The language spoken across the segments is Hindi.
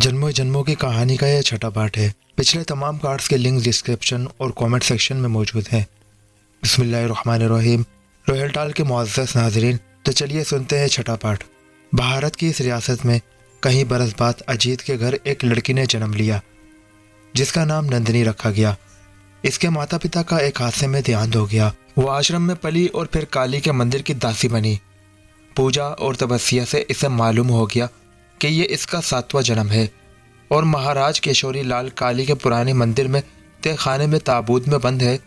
जन्मों जन्मों की कहानी का यह छठा पार्ट है। पिछले तमाम कार्ड्स के लिंक डिस्क्रिप्शन और कमेंट सेक्शन में मौजूद हैं। बिस्मिल्लाहिर्रहमानिर्रहीम। रॉयल टाल के मुअज़्ज़ज़ नाज़रीन, तो चलिए सुनते हैं छठा पार्ट। भारत की इस रियासत में कहीं बरस बाद अजीत के घर एक लड़की ने जन्म लिया जिसका नाम नंदिनी रखा गया। इसके माता पिता का एक हादसे में देहांत हो गया। वो आश्रम में पली और फिर काली के मंदिर की दासी बनी। पूजा और तपस्या से इसे मालूम हो गया कि ये इसका 7वां जन्म है और महाराज केशोरी लाल काली के पुराने मंदिर में तहखाने में ताबूत में बंद है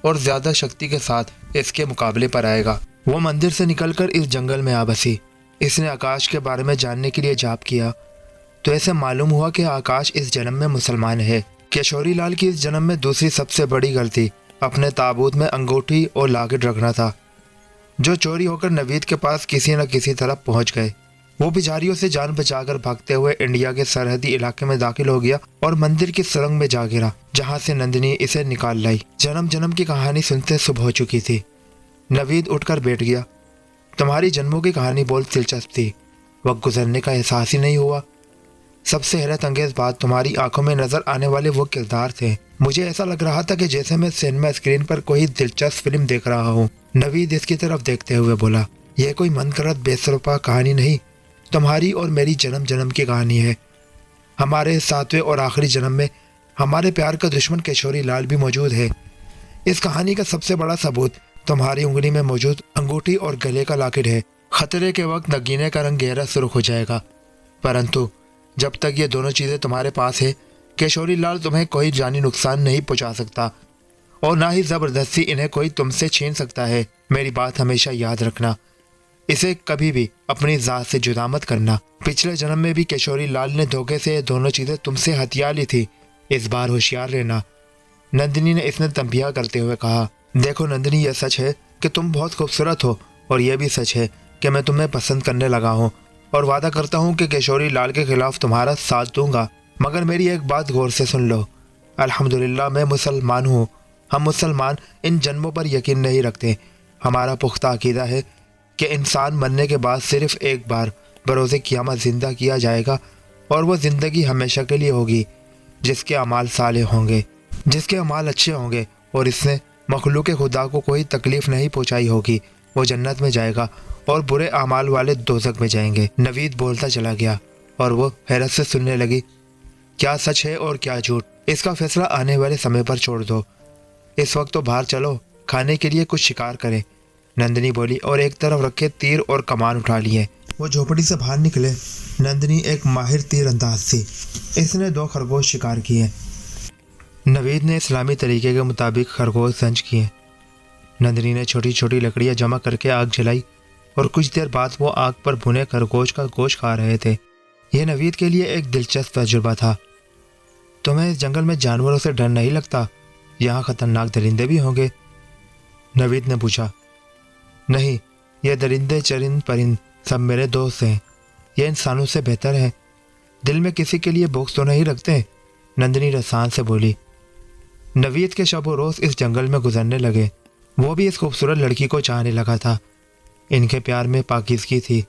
और ज्यादा शक्ति के साथ इसके मुकाबले पर आएगा। वो मंदिर से निकलकर इस जंगल में आ बसी। इसने आकाश के बारे में जानने के लिए जाप किया तो ऐसे मालूम हुआ कि आकाश इस जन्म में मुसलमान है। केशोरी लाल की इस जन्म में दूसरी सबसे बड़ी गलती अपने ताबूत में अंगूठी और लाकेट रखना था, जो चोरी होकर नवीद के पास किसी न किसी तरह पहुंच गए। वो बिजारियों से जान बचाकर भागते हुए इंडिया के सरहदी इलाके में दाखिल हो गया और मंदिर की सुरंग में जा गिरा, जहां से नंदिनी इसे निकाल लाई। जन्म जन्म की कहानी सुनते सुबह हो चुकी थी। नवीद उठकर बैठ गया। तुम्हारी जन्मों की कहानी बहुत दिलचस्प थी। वक्त गुजरने का एहसास ही नहीं हुआ। सबसे हैरत अंगेज बात तुम्हारी आंखों में नजर आने वाले वो किरदार थे। मुझे ऐसा लग रहा था कि जैसे मैं सिनेमा स्क्रीन पर कोई दिलचस्प फिल्म देख रहा हूँ। नवीद इसकी तरफ देखते हुए बोला, यह कोई मनगढ़ंत बेसरुपा कहानी नहीं, तुम्हारी और मेरी जन्म जन्म की कहानी है। हमारे 7वें और आखिरी जन्म में हमारे प्यार का दुश्मन केशोरी लाल भी मौजूद है। इस कहानी का सबसे बड़ा सबूत तुम्हारी उंगली में मौजूद अंगूठी और गले का लॉकेट है। खतरे के वक्त नगीने का रंग गहरा सुर्ख हो जाएगा, परंतु जब तक ये दोनों चीजें तुम्हारे पास है, केशोरी लाल तुम्हें कोई जानी नुकसान नहीं पहुंचा सकता और ना ही जबरदस्ती इन्हें कोई तुमसे छीन सकता है। मेरी बात हमेशा याद रखना, इसे कभी भी अपनी जात से जुदा मत करना। पिछले जन्म में भी केशोरी लाल ने धोखे से ये दोनों चीजें तुमसे हथिया ली थी। इस बार होशियार रहना। नंदिनी ने इसने तंबिया करते हुए कहा, देखो नंदिनी, यह सच है कि तुम बहुत खूबसूरत हो और यह भी सच है कि मैं तुम्हें पसंद करने लगा हूँ और वादा करता हूँ कि केशोरी लाल के खिलाफ तुम्हारा साथ दूंगा। मगर मेरी एक बात गौर से सुन लो। अल्हम्दुलिल्लाह मैं मुसलमान हूँ। हम मुसलमान इन जन्मों पर यकीन नहीं रखते। हमारा पुख्ता अकीदा है कि इंसान मरने के बाद सिर्फ एक बार बरोज़े क़यामत जिंदा किया जाएगा और वह ज़िंदगी हमेशा के लिए होगी। जिसके अमाल साले होंगे, जिसके अमाल अच्छे होंगे और इसने मखलूक खुदा को कोई तकलीफ नहीं पहुँचाई होगी, वो जन्नत में जाएगा और बुरे अमाल वाले दोज़ख में जाएंगे। नवीद बोलता चला गया और वो हैरत से सुनने लगी। क्या सच है और क्या झूठ, इसका फैसला आने वाले समय पर छोड़ दो। इस वक्त तो बाहर चलो, खाने के लिए कुछ शिकार करें, नंदिनी बोली और एक तरफ रखे तीर और कमान उठा लिए। वो झोपड़ी से बाहर निकले। नंदिनी एक माहिर तीर अंदाज थी। इसने 2 खरगोश शिकार किए। नवीद ने इस्लामी तरीके के मुताबिक खरगोश संच किए। नंदिनी ने छोटी छोटी लकड़ियां जमा करके आग जलाई और कुछ देर बाद वो आग पर भुने खरगोश का गोश्त खा रहे थे। यह नवीद के लिए एक दिलचस्प तजुर्बा था। तुम्हें इस जंगल में जानवरों से डर नहीं लगता? यहाँ खतरनाक दरिंदे भी होंगे, नवीद ने पूछा। नहीं, ये दरिंदे चरिंद परिंद सब मेरे दोस्त हैं। ये इंसानों से बेहतर है। दिल में किसी के लिए बोक्स तो नहीं रखते, नंदिनी रसान से बोली। नवीद के शब व रोज इस जंगल में गुजरने लगे। वो भी इस खूबसूरत लड़की को चाहने लगा था। इनके प्यार में पाकीज़गी थी।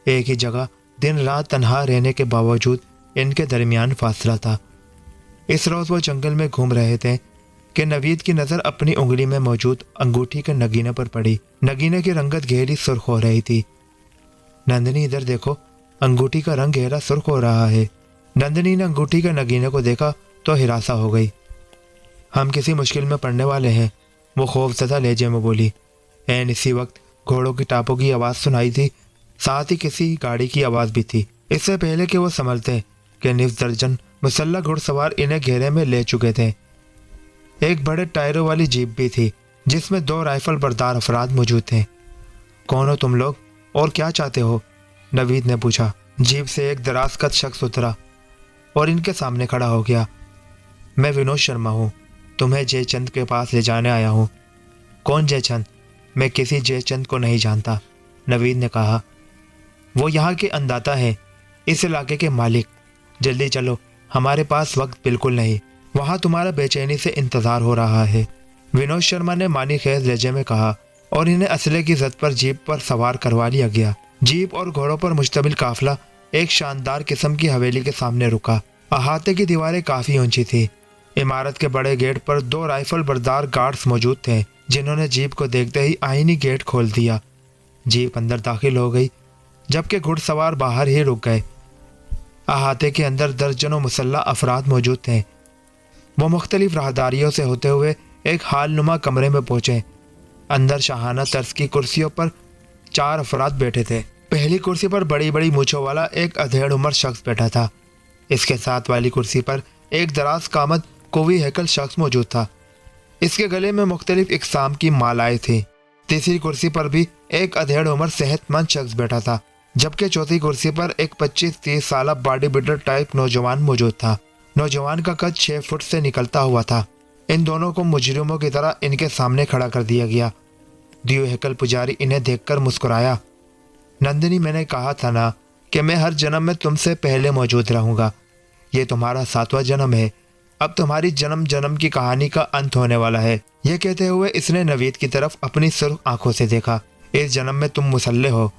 एक ही जगह दिन रात तन्हा रहने के बावजूद इनके दरमियान फासला था। इस रोज़ वो जंगल में घूम रहे थे कि नवीद की नज़र अपनी उंगली में मौजूद अंगूठी के नगीने पर पड़ी। नगीने की रंगत गहरी सुर्ख हो रही थी। नंदिनी इधर देखो, अंगूठी का रंग गहरा सुर्ख हो रहा है। नंदिनी ने अंगूठी के नगीने को देखा तो हिरासा हो गई। हम किसी मुश्किल में पड़ने वाले हैं, वो खौफज़दा लहजे में बोली। ऐन इसी वक्त घोड़ों की टापों की आवाज़ सुनाई थी, साथ ही किसी गाड़ी की आवाज़ भी थी। इससे पहले कि वो संभलते कि निफ दर्जन मुसल्लह घुड़सवार इन्हें घेरे में ले चुके थे। एक बड़े टायरों वाली जीप भी थी जिसमें 2 राइफल बरदार अफराद मौजूद थे। कौन हो तुम लोग और क्या चाहते हो? नवीद ने पूछा। जीप से एक दराज कद शख्स उतरा और इनके सामने खड़ा हो गया। मैं विनोद शर्मा हूँ, तुम्हें जयचंद के पास ले जाने आया हूँ। कौन जयचंद? मैं किसी जयचंद को नहीं जानता, नवीद ने कहा। वो यहाँ के अंदाता है, इस इलाके के मालिक। जल्दी चलो, हमारे पास वक्त बिल्कुल नहीं। वहाँ तुम्हारा बेचैनी से इंतजार हो रहा है, विनोद शर्मा ने मानी खेज लहजे में कहा और इन्हें असले की जद पर जीप पर सवार करवा लिया गया। जीप और घोड़ों पर मुश्तमिल काफिला एक शानदार किस्म की हवेली के सामने रुका। अहाते की दीवारें काफी ऊंची थी। इमारत के बड़े गेट पर 2 राइफल बरदार गार्ड्स मौजूद थे, जिन्होंने जीप को देखते ही आईनी गेट खोल दिया। जीप अंदर दाखिल हो गई, जबकि घुड़सवार बाहर ही रुक गए। अहाते के अंदर दर्जनों मुसल्लह अफराद मौजूद थे। वो मुख्तलिफ राहदारियों से होते हुए एक हालनुमा कमरे में पहुंचे। अंदर शाहाना तर्ज की कुर्सियों पर 4 अफराद बैठे थे। पहली कुर्सी पर बड़ी बड़ी मूंछों वाला एक अधेड़ उम्र शख्स बैठा था। इसके साथ वाली कुर्सी पर एक दराज कामत कोवी हैकल शख्स मौजूद था। इसके गले में मुख्तलिफ इकसाम की मालाएं थी। तीसरी कुर्सी पर भी एक अधेड़ उम्र सेहतमंद शख्स बैठा था, जबकि चौथी कुर्सी पर एक 25-30 साल बॉडी बिल्डर टाइप नौजवान मौजूद था। नौजवान का कद 6 फुट से निकलता हुआ था। इन दोनों को मुजरिमों की तरह इनके सामने खड़ा कर दिया गया। दियो हैकल पुजारी इन्हें देखकर मुस्कुराया। नंदिनी, मैंने कहा था ना कि मैं हर जन्म में तुमसे पहले मौजूद रहूंगा। ये तुम्हारा 7वां जन्म है। अब तुम्हारी जन्म जन्म की कहानी का अंत होने वाला है। यह कहते हुए इसने नवीद की तरफ अपनी सुर्ख आंखों से देखा। इस जन्म में तुम मुसल्ले हो।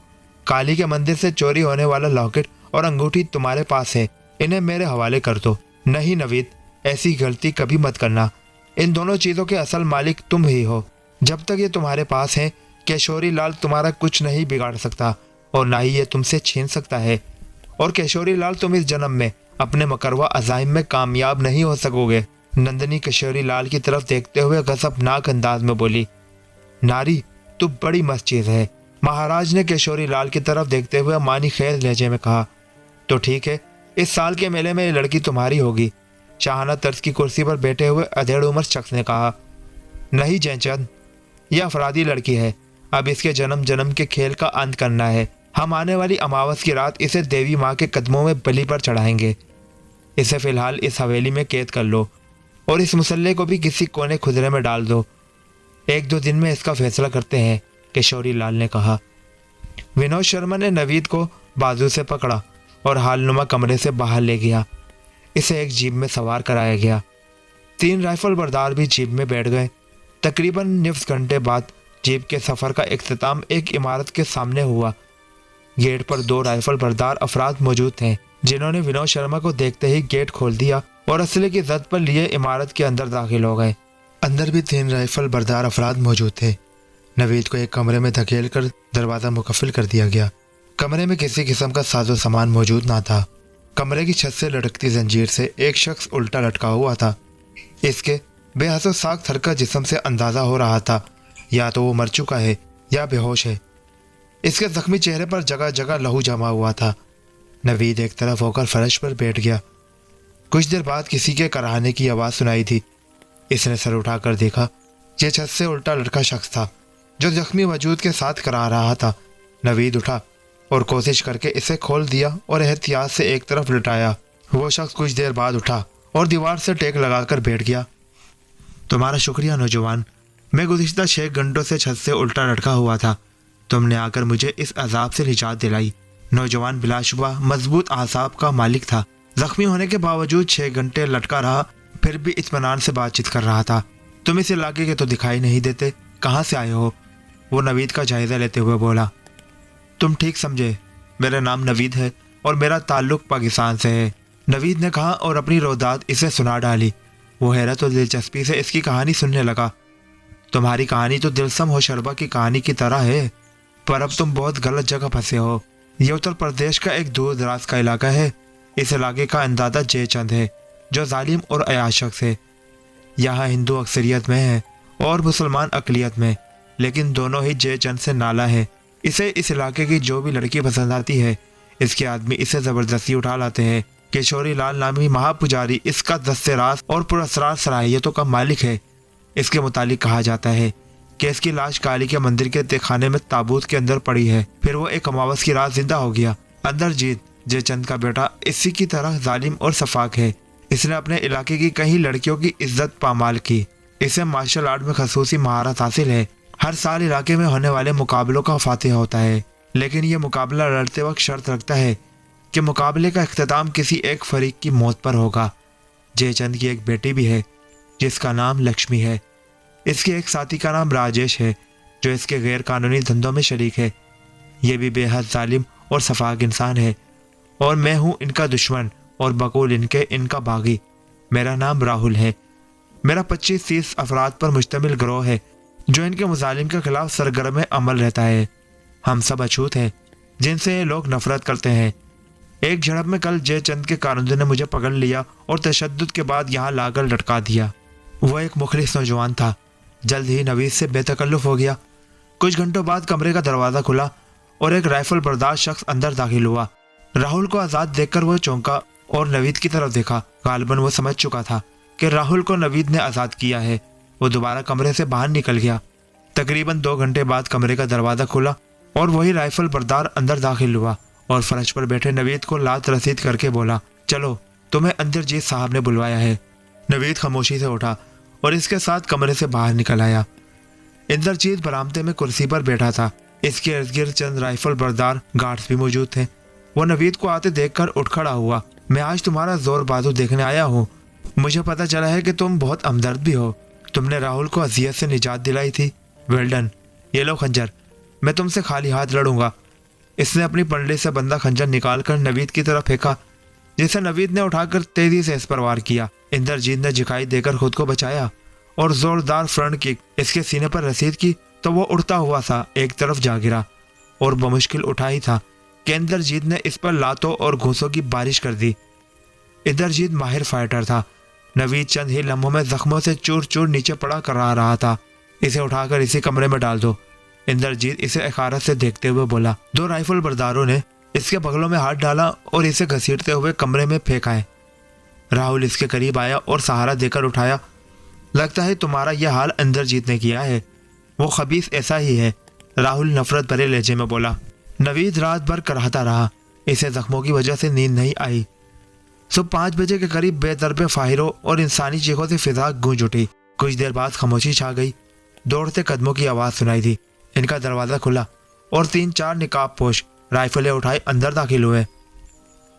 काली के मंदिर से चोरी होने वाला लॉकेट और अंगूठी तुम्हारे पास है। इन्हें मेरे हवाले कर दो। नहीं नवीद, ऐसी गलती कभी मत करना। इन दोनों चीजों के असल मालिक तुम ही हो। जब तक ये तुम्हारे पास है, केशोरी लाल तुम्हारा कुछ नहीं बिगाड़ सकता और ना ही ये तुमसे छीन सकता है। और केशोरी लाल, तुम इस जन्म में अपने मकरवा अज़ाइम में कामयाब नहीं हो सकोगे। नंदिनी केशोरी लाल की तरफ देखते हुए गज़बनाक अंदाज में बोली, नारी, तू बड़ी मस्त चीज है। महाराज ने केशोरी लाल की तरफ देखते हुए मानी खैर लहजे में कहा, तो ठीक है, इस साल के मेले में ये लड़की तुम्हारी होगी। शाहाना तर्ज की कुर्सी पर बैठे हुए अधेड़ उम्र शख्स ने कहा, नहीं जयचंद, यह अफरादी लड़की है। अब इसके जन्म जन्म के खेल का अंत करना है। हम आने वाली अमावस की रात इसे देवी माँ के कदमों में बलि पर चढ़ाएंगे। इसे फिलहाल इस हवेली में कैद कर लो और इस मुसल्ले को भी किसी कोने खुदरे में डाल दो। 1-2 दिन में इसका फैसला करते हैं, केशोरी लाल ने कहा। विनोद शर्मा ने नवीद को बाजू से पकड़ा और हालनुमा कमरे से बाहर ले गया। इसे एक जीप में सवार कराया गया। 3 राइफल बरदार भी जीप में बैठ गए। तकरीबन निफ्स घंटे बाद जीप के सफ़र का इख्तिताम एक इमारत के सामने हुआ। गेट पर 2 राइफल बरदार अफराद मौजूद थे, जिन्होंने विनोद शर्मा को देखते ही गेट खोल दिया और असले की जद पर लिए इमारत के अंदर दाखिल हो गए। अंदर भी 3 राइफल बरदार अफराद मौजूद थे। नवीद को एक कमरे में धकेल कर दरवाज़ा मुकफ़िल कर दिया गया। कमरे में किसी किस्म का साजो सामान मौजूद ना था। कमरे की छत से लटकती जंजीर से एक शख्स उल्टा लटका हुआ था। इसके बेहसो साख थरका जिस्म से अंदाज़ा हो रहा था या तो वो मर चुका है या बेहोश है। इसके जख्मी चेहरे पर जगह जगह लहू जमा हुआ था। नवीद एक तरफ होकर फर्श पर बैठ गया। कुछ देर बाद किसी के कराहने की आवाज़ सुनाई थी। इसने सर उठाकर देखा। यह छत से उल्टा लटका शख्स था जो जख्मी वजूद के साथ करा रहा था। नवीद उठा और कोशिश करके इसे खोल दिया और एहतियात से एक तरफ लटाया। वो शख्स कुछ देर बाद उठा और दीवार से टेक लगाकर बैठ गया। तुम्हारा शुक्रिया नौजवान, मैं गुज़िश्ता 6 घंटों से छत से उल्टा लटका हुआ था। तुमने आकर मुझे इस अजाब से निजात दिलाई। नौजवान बिलाशुबा मजबूत आसाब का मालिक था। जख्मी होने के बावजूद 6 घंटे लटका रहा, फिर भी इत्मीनान से बातचीत कर रहा था। तुम इस इलाके के तो दिखाई नहीं देते, कहाँ से आए हो? वो नवीद का जायजा लेते हुए बोला। तुम ठीक समझे, मेरा नाम नवीद है और मेरा ताल्लुक पाकिस्तान से है, नवीद ने कहा और अपनी रोदात इसे सुना डाली। वो हैरत और दिलचस्पी से इसकी कहानी सुनने लगा। तुम्हारी कहानी तो दिलसम हो शरबा की कहानी की तरह है, पर अब तुम बहुत गलत जगह फंसे हो। यह उत्तर प्रदेश का एक दूर दराज का इलाका है। इस इलाके का अंदाजा जयचंद है, जो जालिम और अयाश शख्स है। यहाँ हिंदू अक्सरियत में है और मुसलमान अकलियत में, लेकिन दोनों ही जयचंद से नाला है। इसे इस इलाके की जो भी लड़की पसंद आती है, इसके आदमी इसे ज़बरदस्ती उठा लाते हैं। केशोरी लाल नामी महापुजारी इसका दस्ते राज और पुरस्रार सलाहियतों का मालिक है। इसके मुतालिक कहा जाता है कि इसकी लाश काली के मंदिर के तहखाने में ताबूत के अंदर पड़ी है। फिर वो एक अमावस की रात जिंदा हो गया। अंदर जीत जयचंद का बेटा इसी की तरह जालिम और सफाक है। इसने अपने इलाके की कई लड़कियों की इज्जत पामाल की। इसे मार्शल आर्ट में खसूसी महारत हासिल है। हर साल इलाके में होने वाले मुकाबलों का फातिहा होता है, लेकिन यह मुकाबला लड़ते वक्त शर्त रखता है कि मुकाबले का इख्तिताम किसी एक फरीक की मौत पर होगा। जयचंद की एक बेटी भी है जिसका नाम लक्ष्मी है। इसके एक साथी का नाम राजेश है जो इसके गैर कानूनी धंधों में शरीक है। यह भी बेहद जालिम और सफाक इंसान है और मैं हूँ इनका दुश्मन और बकौल इनका बागी। मेरा नाम राहुल है। मेरा 25-30 अफराद पर मुश्तमिल गिरोह है जो इनके मुजालिम के खिलाफ सरगर्म अमल रहता है। हम सब अछूत हैं जिनसे ये लोग नफरत करते हैं। एक झड़प में कल जयचंद के कारकुनों ने मुझे पकड़ लिया और तशद्दुद के बाद यहाँ लाकर लटका दिया। वह एक मुखलिस नौजवान था। जल्द ही नवीद से बेतकल्लुफ हो गया। कुछ घंटों बाद कमरे का दरवाज़ा खुला और एक राइफल बर्दार शख्स अंदर दाखिल हुआ। राहुल को आज़ाद देखकर वह चौंका और नवीद की तरफ देखा। गालिबन वो समझ चुका था कि राहुल को नवीद ने आज़ाद किया है। वो दोबारा कमरे से बाहर निकल गया। तकरीबन 2 घंटे बाद कमरे का दरवाज़ा खुला और वही राइफल बर्दार अंदर दाखिल हुआ और फर्श पर बैठे नवीद को लात रसीद करके बोला, चलो तुम्हें इंद्रजीत साहब ने बुलवाया है। नवीद खामोशी से उठा और इसके साथ कमरे से बाहर निकल आया। इंद्रजीत बरामदे में कुर्सी पर बैठा था। इसके इर्द गिर्द चंद राइफल बर्दार गार्ड्स भी मौजूद थे। वो नवीद को आते देखकर उठ खड़ा हुआ। मैं आज तुम्हारा जोर बाजू देखने आया हूँ। मुझे पता चला है कि तुम बहुत हमदर्द भी हो। तुमने राहुल को अजियत से निजात दिलाई थी। Well done. ये लो खंजर। मैं तुमसे खाली हाथ लड़ूंगा। इसने अपनी पंडली से बंदा खंजर निकालकर नवीद की तरफ फेंका, जिसे नवीद ने उठाकर तेजी से इस पर वार किया। इंद्रजीत ने झुकाई देकर खुद को बचाया और जोरदार फ्रंट किक इसके सीने पर रसीद की तो वो उड़ता हुआ सा एक तरफ जा गिरा और बमुश्किल उठा ही था कि इंद्रजीत ने इस पर लातों और घूंसों की बारिश कर दी। इंद्रजीत माहिर फाइटर था। नवीद चंद ही लम्हों में जख्मों से चूर चूर नीचे पड़ा करा रहा था। इसे उठाकर इसी कमरे में डाल दो। इंद्रजीत इसे अखारत से देखते हुए बोला। 2 राइफल बर्दारों ने इसके बगलों में हाथ डाला और इसे घसीटते हुए कमरे में फेंका है। राहुल इसके करीब आया और सहारा देकर उठाया। लगता है तुम्हारा यह हाल इंद्रजीत ने किया है। वो खबीस ऐसा ही है, राहुल नफरत भरे लहजे में बोला। नवीद रात भर कराहता रहा। इसे जख्मों की वजह से नींद नहीं आई। सुबह 5 बजे के करीब बेदरबे फाहिरों और इंसानी चीखों से फिजा गूंज उठी। कुछ देर बाद खामोशी छा गई। दौड़ते कदमों की आवाज़ सुनाई दी। इनका दरवाज़ा खुला और 3-4 निकाब पोश राइफलें उठाई अंदर दाखिल हुए।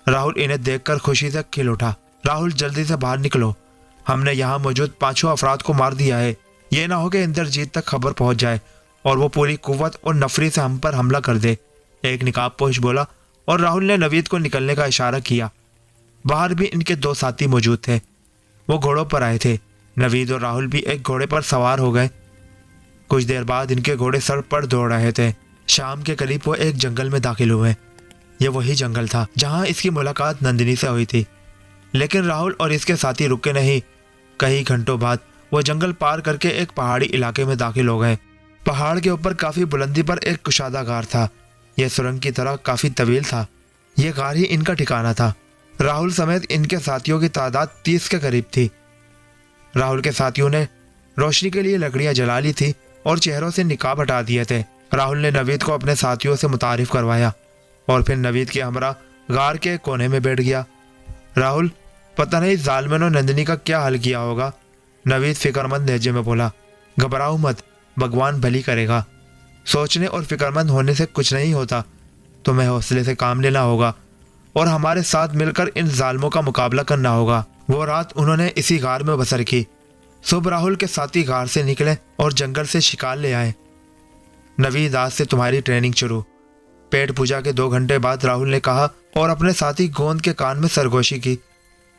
राहुल इन्हें देखकर खुशी से खिल उठा। राहुल जल्दी से बाहर निकलो। हमने यहाँ मौजूद 5 अफराद को मार दिया है। ये ना हो कि इंद्रजीत तक खबर पहुंच जाए और वो पूरी कुव्वत और नफरी से हम पर हमला कर दे। एक निकाब पोश बोला और राहुल ने नवीद को निकलने का इशारा किया। बाहर भी इनके 2 साथी मौजूद थे। वो घोड़ों पर आए थे। नवीद और राहुल भी एक घोड़े पर सवार हो गए। कुछ देर बाद इनके घोड़े सर पर दौड़ रहे थे। शाम के करीब वो एक जंगल में दाखिल हुए। ये वही जंगल था जहां इसकी मुलाकात नंदिनी से हुई थी। लेकिन राहुल और इसके साथी रुके नहीं। कई घंटों बाद वो जंगल पार करके एक पहाड़ी इलाके में दाखिल हो गए। पहाड़ के ऊपर काफी बुलंदी पर एक कुशादा गार था। यह सुरंग की तरह काफी तवील था। यह गार ही इनका ठिकाना था। राहुल समेत इनके साथियों की तादाद 30 के करीब थी। राहुल के साथियों ने रोशनी के लिए लकड़ियां जला ली थी और चेहरों से निकाब हटा दिए थे। राहुल ने नवीद को अपने साथियों से मुतारिफ करवाया और फिर नवीद के हमरा गार के कोने में बैठ गया। राहुल, पता नहीं जालमन और नंदिनी का क्या हाल किया होगा। नवीद फिक्रमंद लहजे में बोला। घबराओ मत, भगवान भली करेगा। सोचने और फिक्रमंद होने से कुछ नहीं होता। तुम्हें हौसले से काम लेना होगा और हमारे साथ मिलकर इन जालमों का मुकाबला करना होगा। वो रात उन्होंने इसी गार में बसर की। सुबह राहुल के साथी गार से निकले और जंगल से शिकार ले आए। नवीद, आज से तुम्हारी ट्रेनिंग शुरू। पेट पूजा के 2 घंटे बाद राहुल ने कहा और अपने साथी गोंद के कान में सरगोशी की।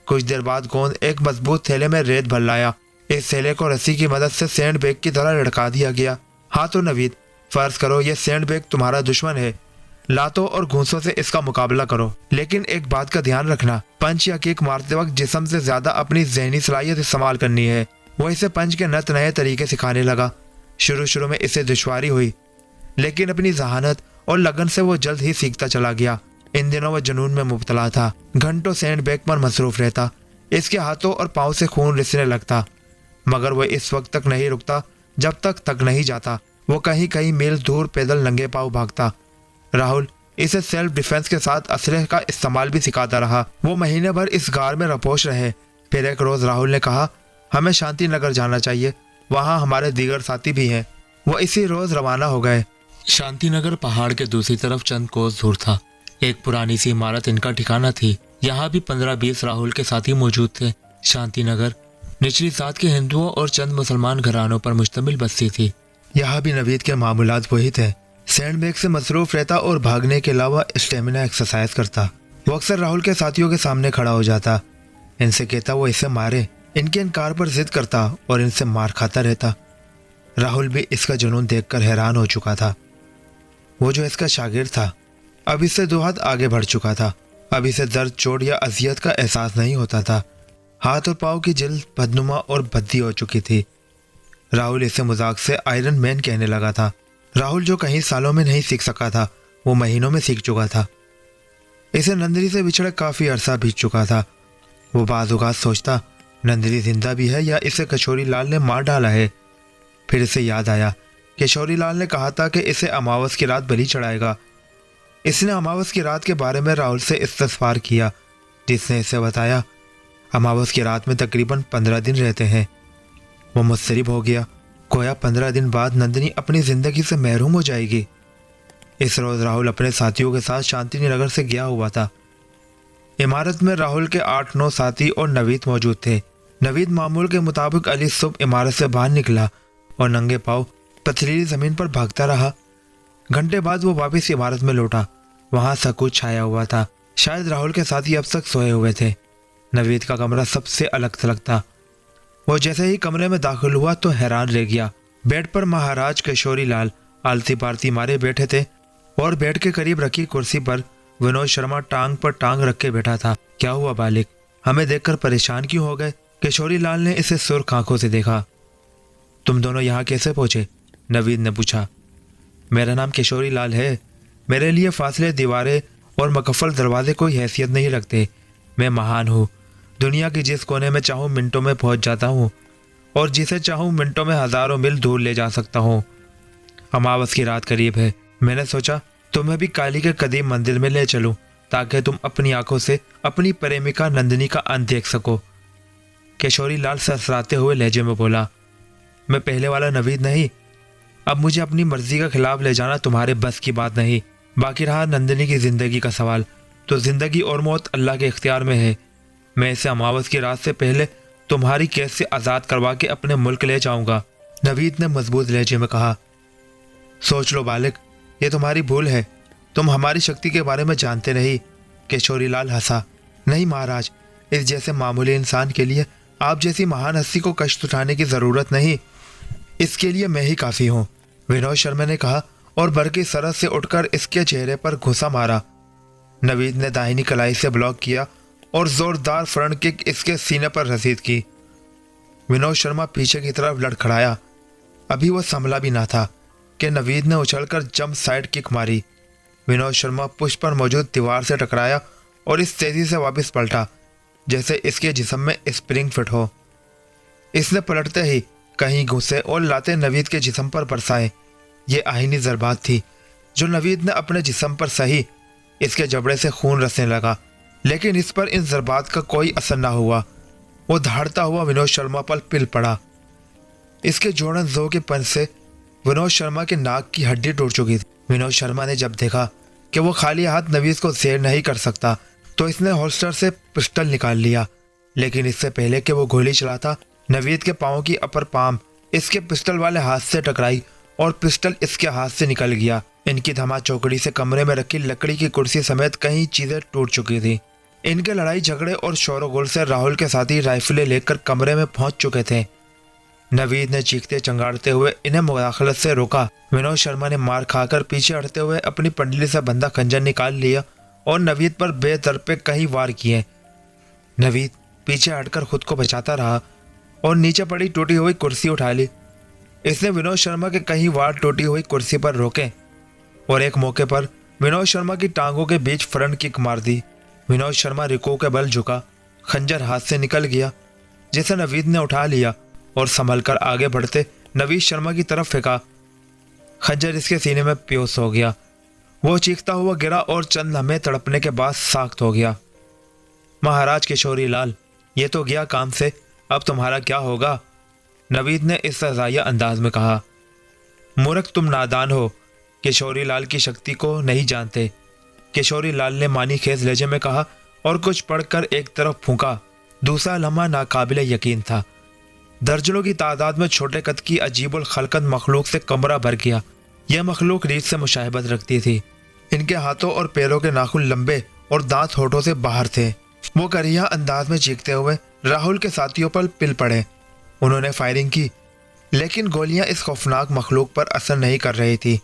कुछ देर बाद गोंद एक मजबूत थैले में रेत भर लाया। इस थैले को रस्सी की मदद से सैंड बैग की तरह लटका दिया गया। हाँ तो नवीद, फर्ज करो यह सैंड बैग तुम्हारा दुश्मन है। लातों और घूंसों से इसका मुकाबला करो, लेकिन एक बात का ध्यान रखना, पंच या किक मारते वक्त जिस्म से ज्यादा अपनी जहनी सलाहियत इस्तेमाल करनी है। वो इसे पंच के नत नए तरीके सिखाने लगा। शुरू में इसे दुश्वारी हुई, लेकिन अपनी जहानत और लगन से वो जल्द ही सीखता चला गया। इन दिनों वह जुनून में मुब्तला था। घंटों सैंड बैग पर मसरूफ रहता। इसके हाथों और पाँव से खून रिसने लगता, मगर वह इस वक्त तक नहीं रुकता जब तक थक नहीं जाता। वो कहीं कहीं मील दूर पैदल नंगे पाँव भागता। राहुल इसे सेल्फ डिफेंस के साथ असलहे का इस्तेमाल भी सिखाता रहा। वो महीने भर इस गार में रपोश रहे। फिर एक रोज राहुल ने कहा, हमें शांति नगर जाना चाहिए, वहाँ हमारे दीगर साथी भी हैं। वो इसी रोज रवाना हो गए। शांति नगर पहाड़ के दूसरी तरफ चंद कोस दूर था। एक पुरानी सी इमारत इनका ठिकाना थी। यहाँ भी 15-20 राहुल के साथी मौजूद थे। शांति नगर निचली जात के हिंदुओं और चंद मुसलमान घरानों पर मुश्तमिल बस्ती थी। यहाँ भी नवीद के मामूलात वही थे। सैंडबैग से मसरूफ रहता और भागने के अलावा स्टेमिना एक्सरसाइज करता। वो अक्सर राहुल के साथियों के सामने खड़ा हो जाता, इनसे कहता वो इसे मारे, इनके इनकार पर जिद करता और इनसे मार खाता रहता। राहुल भी इसका जुनून देखकर हैरान हो चुका था। वो जो इसका शागिर्द था अब इससे 2 हाथ आगे बढ़ चुका था। अब इसे दर्द, चोट या अजियत का एहसास नहीं होता था। हाथ और पाँव की जिल्द बदनुमा और भद्दी हो चुकी थी। राहुल इसे मजाक से आयरन मैन कहने लगा था। राहुल जो कहीं सालों में नहीं सीख सका था वो महीनों में सीख चुका था। इसे नंदिनी से बिछड़े काफी अरसा बीत चुका था। वो बाज़-औक़ात सोचता नंदिनी जिंदा भी है या इसे किशोरी लाल ने मार डाला है। फिर इसे याद आया किशोरी लाल ने कहा था कि इसे अमावस की रात बलि चढ़ाएगा। इसने अमावस की रात के बारे में राहुल से इस्तफसार किया, जिसने इसे बताया अमावस की रात में तकरीबन 15 दिन रहते हैं। वो मुस्तरिब हो गया, गोया 15 दिन बाद नंदिनी अपनी जिंदगी से महरूम हो जाएगी। इस रोज राहुल अपने साथियों के साथ शांतिनगर से गया हुआ था। इमारत में राहुल के 8-9 साथी और नवीद मौजूद थे। नवीद मामूल के मुताबिक अली सुबह इमारत से बाहर निकला और नंगे पांव पथरीली जमीन पर भागता रहा। घंटे बाद वो वापस इमारत में लौटा। वहां सकूत छाया हुआ था। शायद राहुल के साथी अब तक सोए हुए थे। नवीद का कमरा सबसे अलग थलग था। वो जैसे ही कमरे में दाखिल हुआ तो हैरान रह गया। बेड पर महाराज किशोरी लाल आलती पालती मारे बैठे थे और बेड के करीब रखी कुर्सी पर विनोद शर्मा टांग पर टांग रख के बैठा था। क्या हुआ बालिक, हमें देखकर परेशान क्यों हो गए? किशोरी लाल ने इसे सुर्ख आंखों से देखा। तुम दोनों यहाँ कैसे पहुंचे? नवीद ने पूछा। मेरा नाम किशोरी लाल है। मेरे लिए फासले, दीवारें और मकफल दरवाजे कोई हैसियत नहीं रखते। मैं महान हूँ। दुनिया की जिस कोने में चाहूँ मिनटों में पहुंच जाता हूँ और जिसे चाहूँ मिनटों में हजारों मील दूर ले जा सकता हूँ। अमावस की रात करीब है। मैंने सोचा तुम्हें भी काली के कदीम मंदिर में ले चलूं ताकि तुम अपनी आंखों से अपनी प्रेमिका नंदिनी का अंत देख सको। किशोरी लाल सरसराते हुए लहजे में बोला, मैं पहले वाला नवीद नहीं। अब मुझे अपनी मर्जी के खिलाफ ले जाना तुम्हारे बस की बात नहीं। बाकी रहा नंदिनी की जिंदगी का सवाल, तो जिंदगी और मौत अल्लाह के इख्तियार में है। मैं इसे अमावस की रात से पहले तुम्हारी कैद से आज़ाद करवा के अपने मुल्क ले जाऊंगा। नवीद ने मजबूत लहजे में कहा। सोच लो बालिक, ये तुम्हारी भूल है। तुम हमारी शक्ति के बारे में जानते नहीं। किशोरी लाल हंसा। नहीं महाराज, इस जैसे मामूली इंसान के लिए आप जैसी महान हस्ती को कष्ट उठाने की जरूरत नहीं। इसके लिए मैं ही काफी हूँ, विनोद शर्मा ने कहा और बरकी सरहद से उठकर इसके चेहरे पर घुसा मारा। नवीद ने दाहिनी कलाई से ब्लॉक किया और जोरदार फ्रंट किक इसके सीने पर रसीद की। विनोद शर्मा पीछे की तरफ लड़खड़ाया। अभी वो संभला भी ना था कि नवीद ने उछलकर जंप साइड किक मारी। विनोद शर्मा पुश पर मौजूद दीवार से टकराया और इस तेजी से वापस पलटा जैसे इसके जिस्म में स्प्रिंग फिट हो। इसने पलटते ही कहीं घुसे और लाते नवीद के जिस्म पर बरसाए। ये आहीनी जरबात थी जो नवीद ने अपने जिस्म पर सही। इसके जबड़े से खून रसने लगा, लेकिन इस पर इन जरबात का कोई असर ना हुआ। वो दहाड़ता हुआ विनोद शर्मा पर पिल पड़ा। इसके जोड़न जो के पंच से विनोद शर्मा के नाक की हड्डी टूट चुकी थी। विनोद शर्मा ने जब देखा कि वो खाली हाथ नवीद को ज़ेर नहीं कर सकता तो इसने होल्स्टर से पिस्टल निकाल लिया। लेकिन इससे पहले कि वो गोली चलाता, नवीद के पाँव की अपर पाम इसके पिस्टल वाले हाथ से टकराई और पिस्टल इसके हाथ से निकल गया। इनकी धमा चौकड़ी से कमरे में रखी लकड़ी की कुर्सी समेत कई चीजें टूट चुकी थी। इनके लड़ाई झगड़े और शोरगुल से राहुल के साथी राइफलें लेकर कमरे में पहुंच चुके थे। नवीद ने चीखते चंगाड़ते हुए इन्हें मुदाखलत से रोका। विनोद शर्मा ने मार खाकर पीछे हटते हुए अपनी पंडली से बंदा खंजर निकाल लिया और नवीद पर बेदरपे कई वार किए। नवीद पीछे हटकर खुद को बचाता रहा और नीचे पड़ी टूटी हुई कुर्सी उठा ली। इसने विनोद शर्मा के कई वार टूटी हुई कुर्सी पर रोके और एक मौके पर विनोद शर्मा की टांगों के बीच फ्रंट किक मार दी। विनोद शर्मा रिको के बल झुका, खंजर हाथ से निकल गया जिसे नवीद ने उठा लिया और संभलकर आगे बढ़ते नवीद शर्मा की तरफ फेंका। खंजर इसके सीने में प्योस हो गया। वो चीखता हुआ गिरा और चंद लम्हे तड़पने के बाद साख्त हो गया। महाराज किशोरी लाल, ये तो गया काम से, अब तुम्हारा क्या होगा? नवीद ने इस सजाया अंदाज में कहा। मूर्ख, तुम नादान हो, किशोरी लाल की शक्ति को नहीं जानते। किशोरी लाल ने मानी खेज लहजे में कहा और कुछ पढ़कर एक तरफ फूंका। दूसरा लम्हा नाकाबिले यकीन था। दर्जनों की तादाद में छोटे कद की अजीबुल खलकत मखलूक से कमरा भर गया। यह मखलूक रीत से मुशाहिबत रखती थी। इनके हाथों और पैरों के नाखून लंबे और दांत होठों से बाहर थे। वो करिया अंदाज में चीखते हुए राहुल के साथियों पर पिल पड़े। उन्होंने फायरिंग की, लेकिन गोलियां इस खौफनाक मखलूक पर असर नहीं कर रही थी।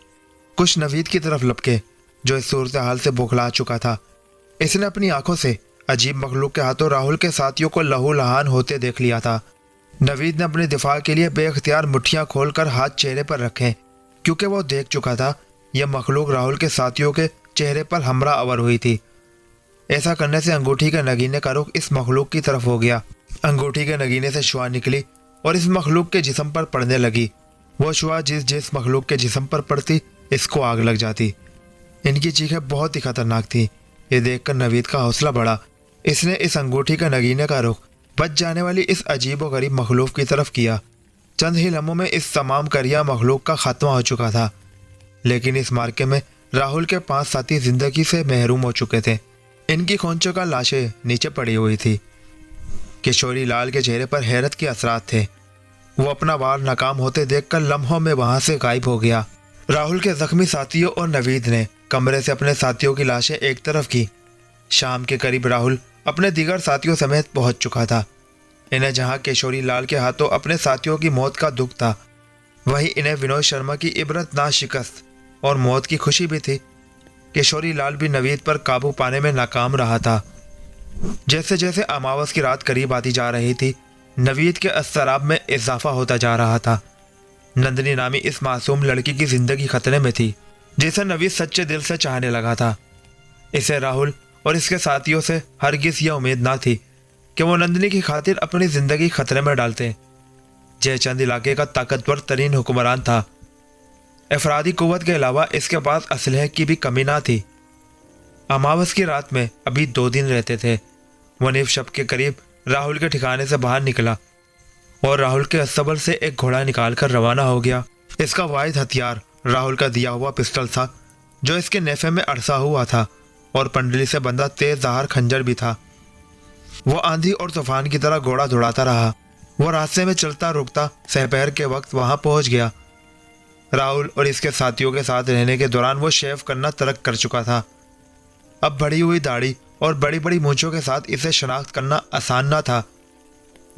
कुछ नवीद की तरफ लपके, जो इस सूरत हाल से बौखला चुका था। इसने अपनी आंखों से अजीब मखलूक के हाथों राहुल के साथियों को लहू लहान होते देख लिया था। नवीद ने अपने दिफा के लिए बेख्तियार मुट्ठियां खोलकर हाथ चेहरे पर रखे, क्योंकि वो देख चुका था यह मखलूक राहुल के साथियों के चेहरे पर हमला अवर हुई थी। ऐसा करने से अंगूठी के नगीने का रुख इस मखलूक की तरफ हो गया। अंगूठी के नगीने से शुआ निकली और इस मखलूक के जिस्म पर पड़ने लगी। वो शुआ जिस मखलूक के जिस्म पर पड़ती, इसको आग लग जाती। इनकी चीखें बहुत ही खतरनाक थी। ये देखकर नवीद का हौसला बढ़ा। इसने इस अंगूठी का नगीने का रुख बच जाने वाली इस अजीब व गरीब मखलूक की तरफ किया। चंद ही लम्हों में इस तमाम करिया मखलूक का खात्मा हो चुका था। लेकिन इस मार्के में राहुल के 5 साथी जिंदगी से महरूम हो चुके थे। इनकी खोंचों का लाशें नीचे पड़ी हुई थी। किशोरी लाल के चेहरे पर हैरत के असरात थे। वो अपना वार नाकाम होते देखकर लम्हों में वहां से गायब हो गया। राहुल के जख्मी साथियों और नवीद ने कमरे से अपने साथियों की लाशें एक तरफ की। शाम के करीब राहुल अपने दीगर साथियों समेत पहुंच चुका था। इन्हें जहां किशोरी लाल के हाथों अपने साथियों की मौत का दुख था, वहीं इन्हें विनोद शर्मा की इबरतनाक शिकस्त और मौत की खुशी भी थी। किशोरी लाल भी नवीद पर काबू पाने में नाकाम रहा था। जैसे जैसे अमावस की रात करीब आती जा रही थी, नवीद के अस्तराब में इजाफा होता जा रहा था। नंदिनी नामी इस मासूम लड़की की जिंदगी खतरे में थी, जिसे नवीद सच्चे दिल से चाहने लगा था। इसे राहुल और इसके साथियों से हरगिज यह उम्मीद ना थी कि वो नंदिनी की खातिर अपनी जिंदगी खतरे में डालते। जयचंद इलाके का ताकतवर तरीन हुक्मरान था। अफरादी कुव्वत के अलावा इसके पास असलहे की भी कमी ना थी। अमावस की रात में अभी 2 दिन रहते थे। वनीफ शब के करीब राहुल के ठिकाने से बाहर निकला और राहुल के अस्तबल से एक घोड़ा निकालकर रवाना हो गया। इसका वाहिद हथियार राहुल का दिया हुआ पिस्टल था, जो इसके नेफे में अड़सा हुआ था, और पंडली से बंधा तेज धार खंजर भी था। वो आंधी और तूफान की तरह घोड़ा दौड़ाता रहा। वो रास्ते में चलता रुकता सहपहर के वक्त वहां पहुंच गया। राहुल और इसके साथियों के साथ रहने के दौरान वो शेव करना तर्क कर चुका था। अब बढ़ी हुई दाढ़ी और बड़ी बड़ी मूंछों के साथ इसे शनाख्त करना आसान ना था।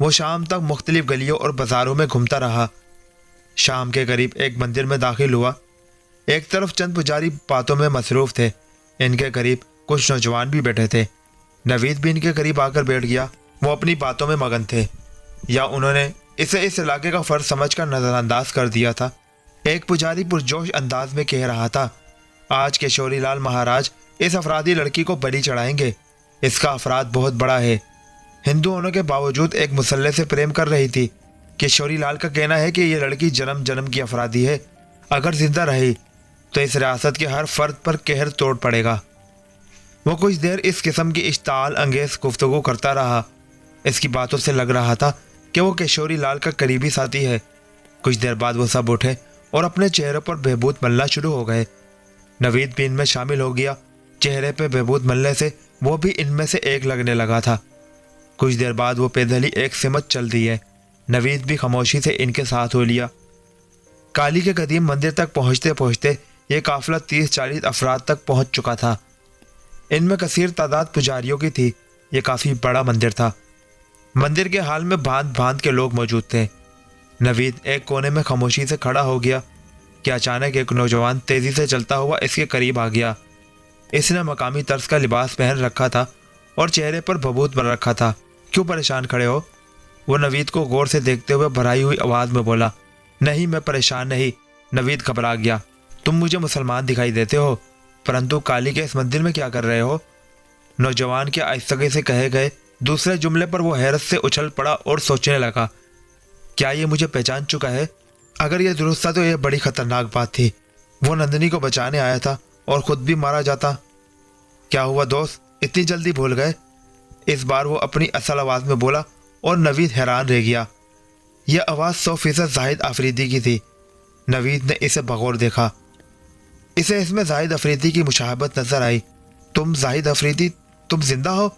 वो शाम तक मुख्तलिफ गलियों और बाजारों में घूमता रहा। शाम के करीब एक मंदिर में दाखिल हुआ। एक तरफ चंद पुजारी बातों में मसरूफ थे। इनके करीब कुछ नौजवान भी बैठे थे। नवीद भी इनके करीब आकर बैठ गया। वो अपनी बातों में मगन थे, या उन्होंने इसे इस इलाके का फर्ज समझकर नजरअंदाज कर दिया था। एक पुजारी पुरजोश अंदाज में कह रहा था, आज किशोरी लाल महाराज इस अफरादी लड़की को बलि चढ़ाएंगे। इसका अफराद बहुत बड़ा है। हिंदू होने के बावजूद एक मुसल्ले से प्रेम कर रही थी। किशोरी लाल का कहना है कि यह लड़की जन्म जन्म की अफरादी है। अगर जिंदा रही तो इस रियासत के हर फर्द पर कहर तोड़ पड़ेगा। वो कुछ देर इस किस्म की इश्ताल अंगेज गुफ्तगू करता रहा। इसकी बातों से लग रहा था कि वो किशोरी लाल का करीबी साथी है। कुछ देर बाद वो सब उठे और अपने चेहरे पर बहबूद मलना शुरू हो गए। नवीद भी इनमें शामिल हो गया। चेहरे पे बहबूद मलने से वो भी इनमें से एक लगने लगा था। कुछ देर बाद वो पैदल ही एक सिमत चल दिए। नवीद भी खामोशी से इनके साथ हो लिया। काली के कदीम मंदिर तक पहुंचते पहुंचते ये काफिला 30-40 अफराद तक पहुंच चुका था। इनमें कसीर तादाद पुजारियों की थी। ये काफ़ी बड़ा मंदिर था। मंदिर के हाल में भांत भांत के लोग मौजूद थे। नवीद एक कोने में खामोशी से खड़ा हो गया कि अचानक एक नौजवान तेज़ी से चलता हुआ इसके करीब आ गया। इसने मकामी तर्ज का लिबास पहन रखा था और चेहरे पर बबूत बन रखा था। क्यों परेशान खड़े हो? वो नवीद को गौर से देखते हुए भराई हुई आवाज़ में बोला। नहीं, मैं परेशान नहीं। नवीद घबरा गया। तुम मुझे मुसलमान दिखाई देते हो, परंतु काली के इस मंदिर में क्या कर रहे हो? नौजवान के आहिस्तगी से कहे गए दूसरे जुमले पर वो हैरत से उछल पड़ा और सोचने लगा, क्या ये मुझे पहचान चुका है? अगर ये दुरुस्त था तो यह बड़ी खतरनाक बात थी। वो नंदिनी को बचाने आया था और खुद भी मारा जाता। क्या हुआ दोस्त, इतनी जल्दी भूल गए? इस बार वो अपनी असल आवाज़ में बोला और नवीद हैरान रह गया। यह आवाज़ 100% जाहिद अफरीदी की थी। नवीद ने इसे बगौर देखा। इसे इसमें जाहिद अफरीदी की मुशाहबत नजर आई। तुम जाहिद अफरीदी, तुम जिंदा हो?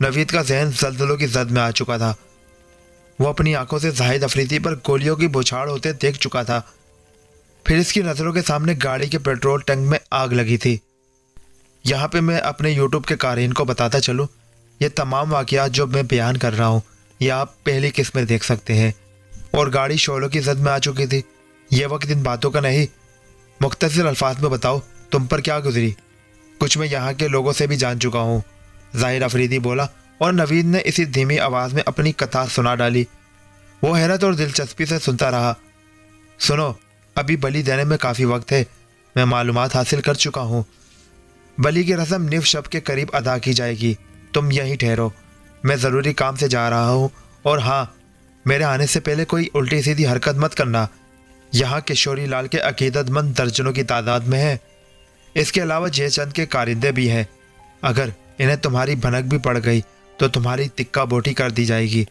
नवीद का जहन जल्जलों की जद में आ चुका था। वो अपनी आंखों से जाहिद अफरीदी पर गोलियों की बौछार होते देख चुका था। फिर इसकी नज़रों के सामने गाड़ी के पेट्रोल टैंक में आग लगी थी। यहाँ पे मैं अपने यूट्यूब के क़ारीन को बताता चलूँ, ये तमाम वाक़यात जो मैं बयान कर रहा हूँ ये आप पहली किस्त में देख सकते हैं। और गाड़ी शोलों की जद में आ चुकी थी। ये वक्त इन बातों का नहीं। मुख्तसर अल्फाज में बताओ तुम पर क्या गुजरी? कुछ मैं यहाँ के लोगों से भी जान चुका हूँ, ज़ाहिर अफरीदी बोला और नवीद ने इसी धीमी आवाज़ में अपनी कथा सुना डाली। वो हैरत और दिलचस्पी से सुनता रहा। सुनो, अभी बलि देने में काफ़ी वक्त है। मैं मालूमात हासिल कर चुका हूँ। बलि की रस्म निफ शब के करीब अदा की जाएगी। तुम यहीं ठहरो, मैं ज़रूरी काम से जा रहा हूँ। और हाँ, मेरे आने से पहले कोई उल्टी सीधी हरकत मत करना। यहाँ किशोरी लाल के अकीदतमंद दर्जनों की तादाद में है। इसके अलावा जयचंद के कारिंदे भी हैं। अगर इन्हें तुम्हारी भनक भी पड़ गई तो तुम्हारी तिक्का बोटी कर दी जाएगी।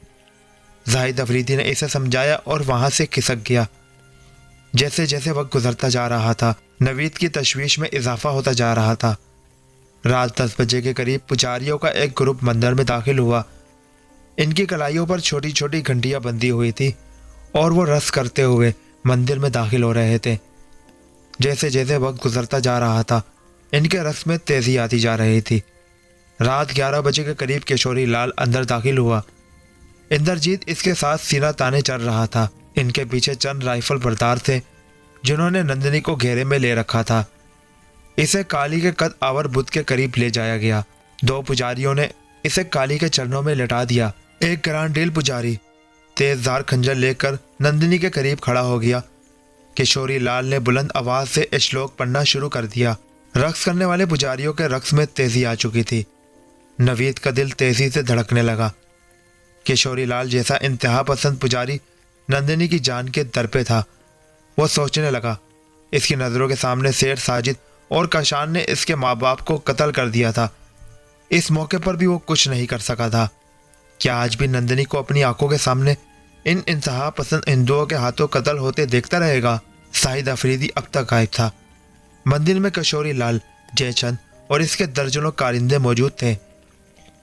जाहिद अफरीदी ने इसे समझाया और वहाँ से खिसक गया। जैसे जैसे वक्त गुजरता जा रहा था, नवीद की तशवीश में इजाफा होता जा रहा था। रात 10 बजे के करीब पुजारियों का एक ग्रुप मंदिर में दाखिल हुआ। इनकी कलाइयों पर छोटी छोटी घंटियां बंधी हुई थी और वो रस करते हुए मंदिर में दाखिल हो रहे थे। जैसे जैसे वक्त गुजरता जा रहा था, इनके रस में तेजी आती जा रही थी। रात 11 बजे के करीब किशोरी लाल अंदर दाखिल हुआ। इंद्रजीत इसके साथ सीना ताने चल रहा था। इनके पीछे चंद राइफल बरदार थे जिन्होंने नंदिनी को घेरे में ले रखा था। इसे काली के कद आवर बुद्ध के करीब ले जाया गया। 2 पुजारियों ने इसे काली के चरणों में लटा दिया। एक ग्रांडील पुजारी तेजधार खंजर लेकर नंदिनी के करीब खड़ा हो गया। किशोरी लाल ने बुलंद आवाज से श्लोक पढ़ना शुरू कर दिया। रक्स करने वाले पुजारियों के रक्स में तेजी आ चुकी थी। नवीद का दिल तेजी से धड़कने लगा। किशोरी लाल जैसा इंतहा पसंद पुजारी नंदिनी की जान के दर पे था। वो सोचने लगा, इसकी नज़रों के सामने शेर साजिद और कशान ने इसके माँ बाप को कत्ल कर दिया था। इस मौके पर भी वो कुछ नहीं कर सका था। क्या आज भी नंदिनी को अपनी आंखों के सामने इन इंतहा पसंद हिंदुओं के हाथों कत्ल होते देखता रहेगा? शाहिद अफरीदी अब तक गायब था। मंदिर में किशोरी लाल, जयचंद और इसके दर्जनों कारिंदे मौजूद थे।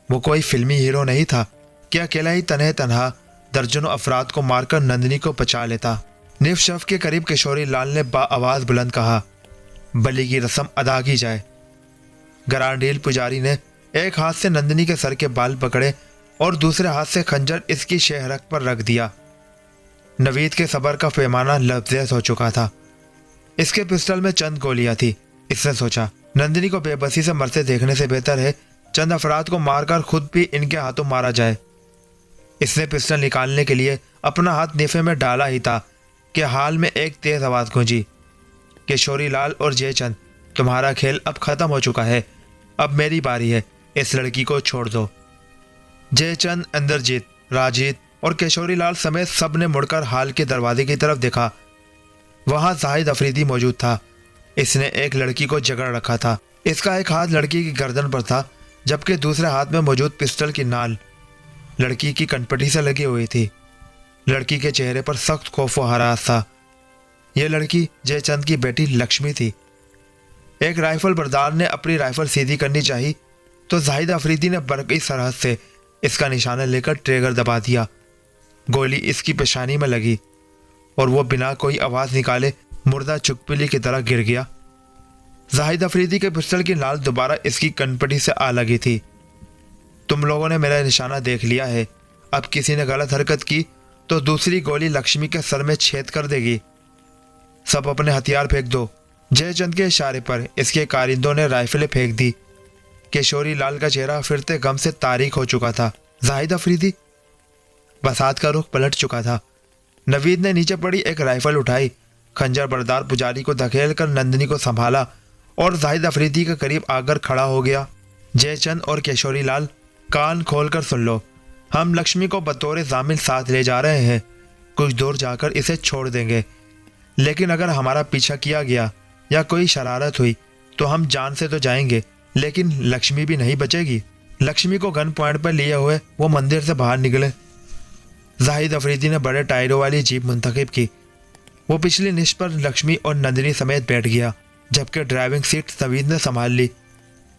वो कोई फिल्मी हीरो नहीं था कि अकेला ही तन्हे तनहा दर्जनों अफराद को मारकर नंदिनी को बचा लेता। निफ शफ के करीब किशोरी लाल ने आवाज बुलंद कहा, बलि की रस्म अदा की जाए। गरांडील पुजारी ने एक हाथ से नंदिनी के सर के बाल पकड़े और दूसरे हाथ से खंजर इसकी शहरक पर रख दिया। नवीद के सबर का पैमाना लफ्ज़ हो चुका था। इसके पिस्टल में चंद गोलियां थी। इसने सोचा, नंदिनी को बेबसी से मरते देखने से बेहतर है चंद अफराद को मारकर खुद भी इनके हाथों मारा जाए। इसने पिस्टल निकालने के लिए अपना हाथ नेफे में डाला ही था कि हाल में एक तेज आवाज गूंजी, किशोरी लाल और जयचंद, तुम्हारा खेल अब खत्म हो चुका है। अब मेरी बारी है, इस लड़की को छोड़ दो। जयचंद, इंद्रजीत, राजीत और किशोरी लाल समेत सब ने मुड़कर हाल के दरवाजे की तरफ देखा। वहां जाहिद अफरीदी मौजूद था। इसने एक लड़की को जकड़ रखा था। इसका एक हाथ लड़की की गर्दन पर था जबकि दूसरे हाथ में मौजूद पिस्टल की नाल लड़की की कनपटी से लगी हुई थी। लड़की के चेहरे पर सख्त खौफ व हरास था। यह लड़की जयचंद की बेटी लक्ष्मी थी। एक राइफल बरदार ने अपनी राइफल सीधी करनी चाहिए तो जाहिद अफरीदी ने बरकी सरहद से इसका निशाना लेकर ट्रिगर दबा दिया। गोली इसकी पेशानी में लगी और वो बिना कोई आवाज निकाले मुर्दा चुकपिली की तरह गिर गया। जाहिद अफरीदी के पिस्टल की नाल दोबारा इसकी कनपटी से आ लगी थी। तुम लोगों ने मेरा निशाना देख लिया है। अब किसी ने गलत हरकत की तो दूसरी गोली लक्ष्मी के सर में छेद कर देगी। सब अपने हथियार फेंक दो। जयचंद के इशारे पर इसके कारिंदों ने राइफलें फेंक दी। किशोरी लाल का चेहरा फिरते गम से तारीख हो चुका था। जाहिद अफरीदी बसात का रुख पलट चुका था। नवीद ने नीचे पड़ी एक राइफल उठाई, खंजर बरदार पुजारी को धकेल कर नंदिनी को संभाला और जाहिद अफरीदी के करीब आकर खड़ा हो गया। जयचंद और किशोरी लाल, कान खोलकर सुन लो, हम लक्ष्मी को बतौर जामिन साथ ले जा रहे हैं। कुछ दूर जाकर इसे छोड़ देंगे, लेकिन अगर हमारा पीछा किया गया या कोई शरारत हुई तो हम जान से तो जाएंगे, लेकिन लक्ष्मी भी नहीं बचेगी। लक्ष्मी को गन पॉइंट पर लिए हुए वो मंदिर से बाहर निकले। जाहिद अफरीदी ने बड़े टायरों वाली जीप मुंतखब की। वो पिछली निश पर लक्ष्मी और नंदिनी समेत बैठ गया जबकि ड्राइविंग सीट नवीद ने संभाल ली।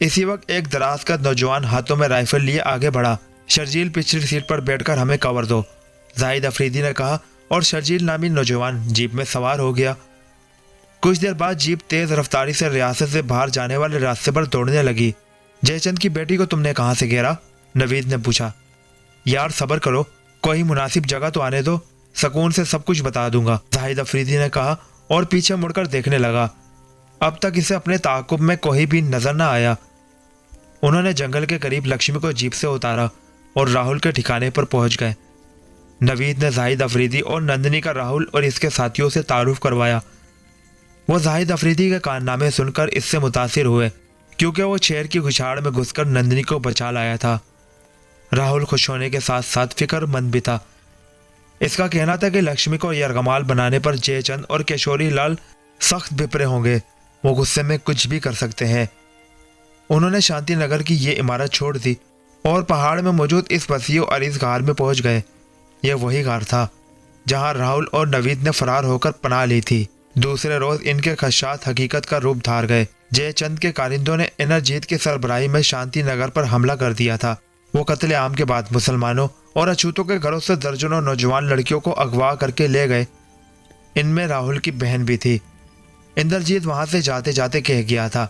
इसी वक्त एक दराज का नौजवान हाथों में राइफल लिए आगे बढ़ा। शर्जील पिछली सीट पर बैठकर हमें कवर दो, जाहिद अफरीदी ने कहा और शर्जील नामी नौजवान जीप में सवार हो गया। कुछ देर बाद जीप तेज रफ्तारी से रियासत से बाहर जाने वाले रास्ते पर दौड़ने लगी। जयचंद की बेटी को तुमने कहाँ से घेरा? नवीद ने पूछा। यार सब्र करो, कोई मुनासिब जगह तो आने दो, सुकून से सब कुछ बता दूंगा, जाहिद अफरीदी ने कहा और पीछे मुड़कर देखने लगा। अब तक इसे अपने ताक़ुब में कोई भी नजर न आया। उन्होंने जंगल के करीब लक्ष्मी को जीप से उतारा और राहुल के ठिकाने पर पहुंच गए। नवीद ने जाहिद अफरीदी और नंदिनी का राहुल और इसके साथियों से तारुफ करवाया। वो जाहिद अफरीदी के कारनामे सुनकर इससे मुतासिर हुए, क्योंकि वो शेर की घुछाड़ में घुसकर नंदिनी को बचा लाया था। राहुल खुश होने के साथ साथ फिक्रमंद भी था। इसका कहना था कि लक्ष्मी को यरगमाल बनाने पर जयचंद और किशोरी लाल सख्त बिपरे होंगे, वो गुस्से में कुछ भी कर सकते हैं। उन्होंने शांति नगर की ये इमारत छोड़ दी और पहाड़ में मौजूद इस वसीअ और इस गार में पहुंच गए। यह वही गार था जहां राहुल और नवीद ने फरार होकर पनाह ली थी। दूसरे रोज इनके खदशात हकीकत का रूप धार गए। जयचंद के कारिंदों ने इनरजीत की सरबराही में शांति नगर पर हमला कर दिया था। वो कत्ले आम के बाद मुसलमानों और अछूतों के घरों से दर्जनों नौजवान लड़कियों को अगवा करके ले गए। इनमें राहुल की बहन भी थी। इंद्रजीत वहां से जाते जाते कह गया था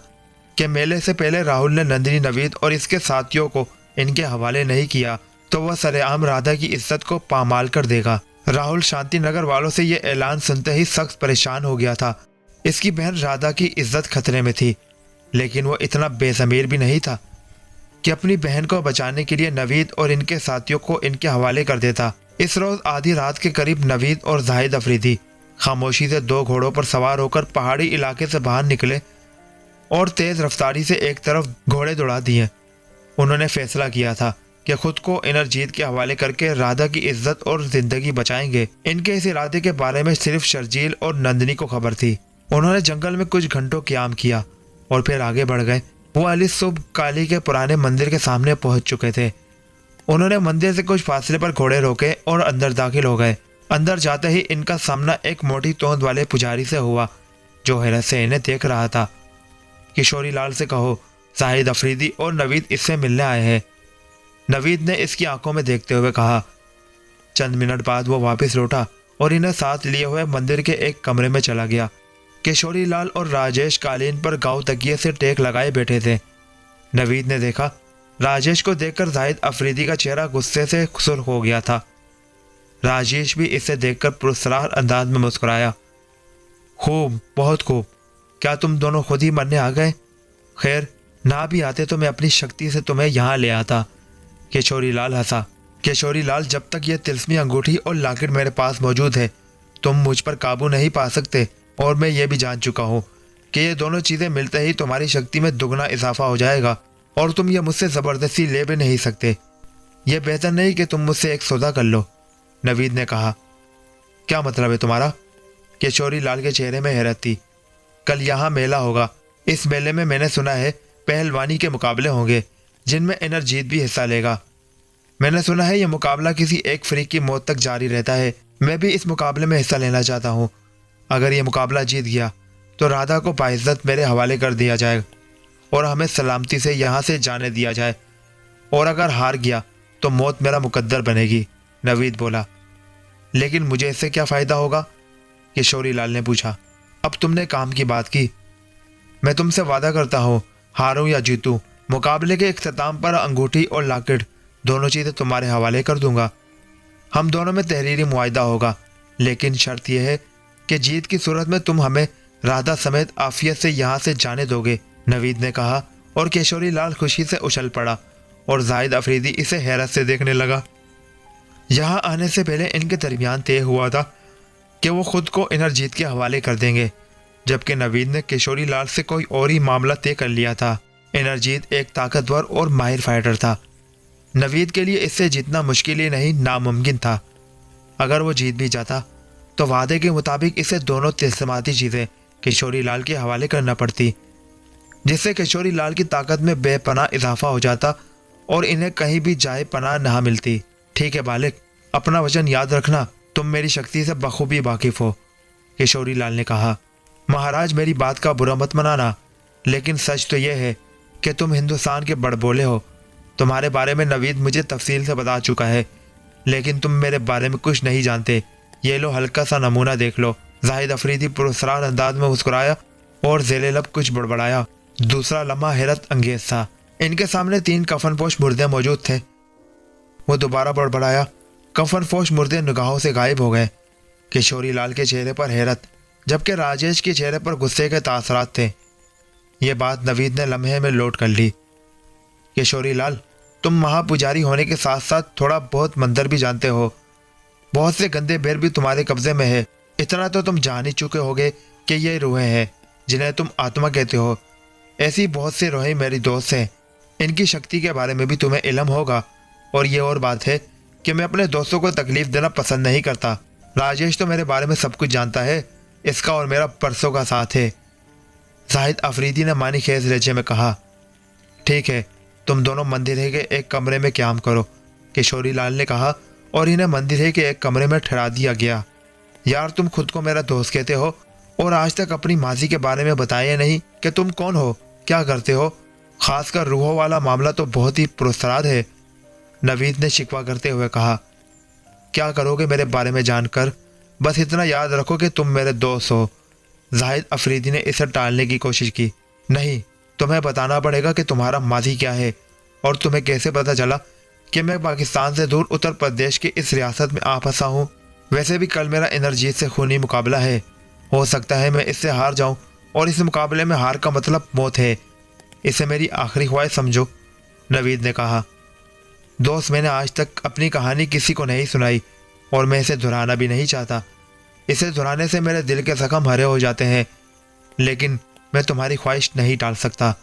कि मेले से पहले राहुल ने नंदिनी, नवीद और इसके साथियों को इनके हवाले नहीं किया तो वह सरेआम राधा की इज्जत को पामाल कर देगा। राहुल शांति नगर वालों से यह ऐलान सुनते ही सख्त परेशान हो गया था। इसकी बहन राधा की इज्जत खतरे में थी, लेकिन वो इतना बेज़मीर भी नहीं था कि अपनी बहन को बचाने के लिए नवीद और इनके साथियों को इनके हवाले कर देता। इस रोज आधी रात के करीब नवीद और जाहिद अफरीदी खामोशी से 2 घोड़ों पर सवार होकर पहाड़ी इलाके से बाहर निकले और तेज रफ्तारी से एक तरफ घोड़े दौड़ा दिए। उन्होंने फैसला किया था कि खुद को इनरजीत के हवाले करके राधा की इज्जत और जिंदगी बचाएंगे। इनके इस इरादे के बारे में सिर्फ शर्जील और नंदिनी को खबर थी। उन्होंने जंगल में कुछ घंटों क़याम किया और फिर आगे बढ़ गए। वो अली सुबह काली के पुराने मंदिर के सामने पहुंच चुके थे। उन्होंने मंदिर से कुछ फासले पर घोड़े रोके और अंदर दाखिल हो गए। अंदर जाते ही इनका सामना एक मोटी तोंद वाले पुजारी से हुआ जो हैरत से इन्हें देख रहा था। किशोरी लाल से कहो, जाहिद अफरीदी और नवीद इससे मिलने आए हैं, नवीद ने इसकी आंखों में देखते हुए कहा। चंद मिनट बाद वो वापस लौटा और इन्हें साथ लिए हुए मंदिर के एक कमरे में चला गया। किशोरी लाल और राजेश कालीन पर गाँव तकिए से टेक लगाए बैठे थे। नवीद ने देखा। राजेश को देखकर जाहिद अफरीदी का चेहरा गुस्से से सुर्ख हो गया था। राजेश भी इसे देखकर पुरस्कार अंदाज में मुस्कुराया। खूब, बहुत खूब, क्या तुम दोनों खुद ही मरने आ गए? खैर, ना भी आते तो मैं अपनी शक्ति से तुम्हें यहाँ ले आता। किशोरी लाल हंसा। किशोरी लाल, जब तक ये तिलस्मी अंगूठी और लॉकेट मेरे पास मौजूद है तुम मुझ पर काबू नहीं पा सकते, और मैं ये भी जान चुका हूँ कि ये दोनों चीज़ें मिलते ही तुम्हारी शक्ति में दुगना इजाफा हो जाएगा और तुम ये मुझसे ज़बरदस्ती ले भी नहीं सकते। यह बेहतर नहीं कि तुम मुझसे एक सौदा कर लो, नवीद ने कहा। क्या मतलब है तुम्हारा? किशोरी लाल के चेहरे में हैरत थी। कल यहाँ मेला होगा। इस मेले में मैंने सुना है पहलवानी के मुकाबले होंगे जिनमें इनरजीत भी हिस्सा लेगा। मैंने सुना है यह मुकाबला किसी एक फरीक की मौत तक जारी रहता है। मैं भी इस मुकाबले में हिस्सा लेना चाहता हूँ। अगर यह मुकाबला जीत गया तो राधा को बाइज्जत मेरे हवाले कर दिया जाए और हमें सलामती से यहाँ से जाने दिया जाए, और अगर हार गया तो मौत मेरा मुकद्दर बनेगी, नवीद बोला। लेकिन मुझे इससे क्या फ़ायदा होगा? किशोरी लाल ने पूछा। अब तुमने काम की बात की। मैं तुमसे वादा करता हूँ, हारूं या जीतूं, मुकाबले के इख्तिताम पर अंगूठी और लॉकेट दोनों चीज़ें तुम्हारे हवाले कर दूंगा। हम दोनों में तहरीरी मुआहिदा होगा, लेकिन शर्त यह है कि जीत की सूरत में तुम हमें राधा समेत आफियत से यहाँ से जाने दोगे, नवीद ने कहा। और किशोरी लाल खुशी से उछल पड़ा और जाहिद अफरीदी इसे हैरत से देखने लगा। यहाँ आने से पहले इनके दरमियान तय हुआ था कि वो खुद को इनरजीत के हवाले कर देंगे, जबकि नवीद ने किशोरी लाल से कोई और ही मामला तय कर लिया था। इनरजीत एक ताकतवर और माहिर फाइटर था। नवीद के लिए इससे जीतना मुश्किल ही नहीं, नामुमकिन था। अगर वो जीत भी जाता तो वादे के मुताबिक इसे दोनों तिलस्माती चीज़ें किशोरी लाल के हवाले करना पड़ती, जिससे किशोरी लाल की ताकत में बेपनाह इजाफा हो जाता और इन्हें कहीं भी जाए पनाह ना मिलती। ठीक है बालिक, अपना वचन याद रखना, तुम मेरी शक्ति से बखूबी वाकिफ हो, किशोरी लाल ने कहा। महाराज, मेरी बात का बुरा मत मनाना, लेकिन सच तो यह है कि तुम हिंदुस्तान के बड़बोले हो। तुम्हारे बारे में नवीद मुझे तफसील से बता चुका है, लेकिन तुम मेरे बारे में कुछ नहीं जानते। ये लो, हल्का सा नमूना देख लो। जाहिद अफरीदी पुरस्कार अंदाज में मुस्कुराया और ज़ेले लब कुछ बड़बड़ाया। दूसरा लम्हा हैरत अंगेज था। इनके सामने 3 कफनपोश मुर्दे मौजूद थे। वो दोबारा बड़बड़ाया। कफनपोश मुर्दे निगाहों से गायब हो गए। किशोरी लाल के चेहरे पर हैरत, जबकि राजेश के चेहरे पर गुस्से के तासरात थे। ये बात नवीद ने लम्हे में नोट कर ली। किशोरी लाल, तुम महापुजारी होने के साथ साथ थोड़ा बहुत मंदिर भी जानते हो। बहुत से गंदे बेर भी तुम्हारे कब्जे में है। इतना तो तुम जान ही चुके होगे कि ये रूहें हैं जिन्हें तुम आत्मा कहते हो। ऐसी बहुत सी रूहें मेरी दोस्त हैं। इनकी शक्ति के बारे में भी तुम्हें इल्म होगा। और ये और बात है कि मैं अपने दोस्तों को तकलीफ देना पसंद नहीं करता। राजेश तो मेरे बारे में सब कुछ जानता है। इसका और मेरा परसों का साथ है। जाहिद अफरीदी ने मानी खेज लहजे में कहा, ठीक है, तुम दोनों मंदिर के एक कमरे में क़याम करो। किशोरी लाल ने कहा और इन्हें मंदिर के एक कमरे में ठहरा दिया गया। यार, तुम खुद को मेरा दोस्त कहते हो और आज तक अपनी माजी के बारे में बताया नहीं कि तुम कौन हो, क्या करते हो। खासकर रूहों वाला मामला तो बहुत ही पुरस्कार है। नवीद ने शिकवा करते हुए कहा, क्या करोगे मेरे बारे में जानकर? बस इतना याद रखो कि तुम मेरे दोस्त हो। जाहिद अफरीदी ने इसे टालने की कोशिश की। नहीं, तुम्हें बताना पड़ेगा कि तुम्हारा माजी क्या है और तुम्हें कैसे पता चला कि मैं पाकिस्तान से दूर उत्तर प्रदेश की इस रियासत में आ फंसा हूँ। वैसे भी कल मेरा इनरजीत से खूनी मुकाबला है। हो सकता है मैं इससे हार जाऊँ और इस मुकाबले में हार का मतलब मौत है। इसे मेरी आखिरी ख्वाहिश समझो, नवीद ने कहा। दोस्त, मैंने आज तक अपनी कहानी किसी को नहीं सुनाई और मैं इसे दोहराना भी नहीं चाहता। इसे दोहराने से मेरे दिल के जख्म हरे हो जाते हैं, लेकिन मैं तुम्हारी ख्वाहिश नहीं टाल सकता।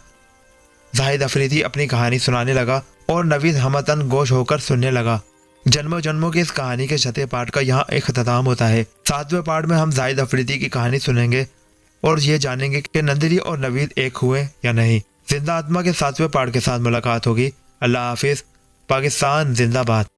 जाहिद अफरीदी अपनी कहानी सुनाने लगा और नवीद हमतन गोश होकर सुनने लगा। जन्मों जन्मों की इस कहानी के 6वें पार्ट का यहाँ एक अख्ताम होता है। 7वें पार्ट में हम जाहिद अफरीदी की कहानी सुनेंगे और ये जानेंगे कि नंदिनी और नवीद एक हुए या नहीं। जिंदा आत्मा के 7वें पार्ट के साथ मुलाकात होगी। अल्लाह हाफिज। पाकिस्तान जिंदाबाद।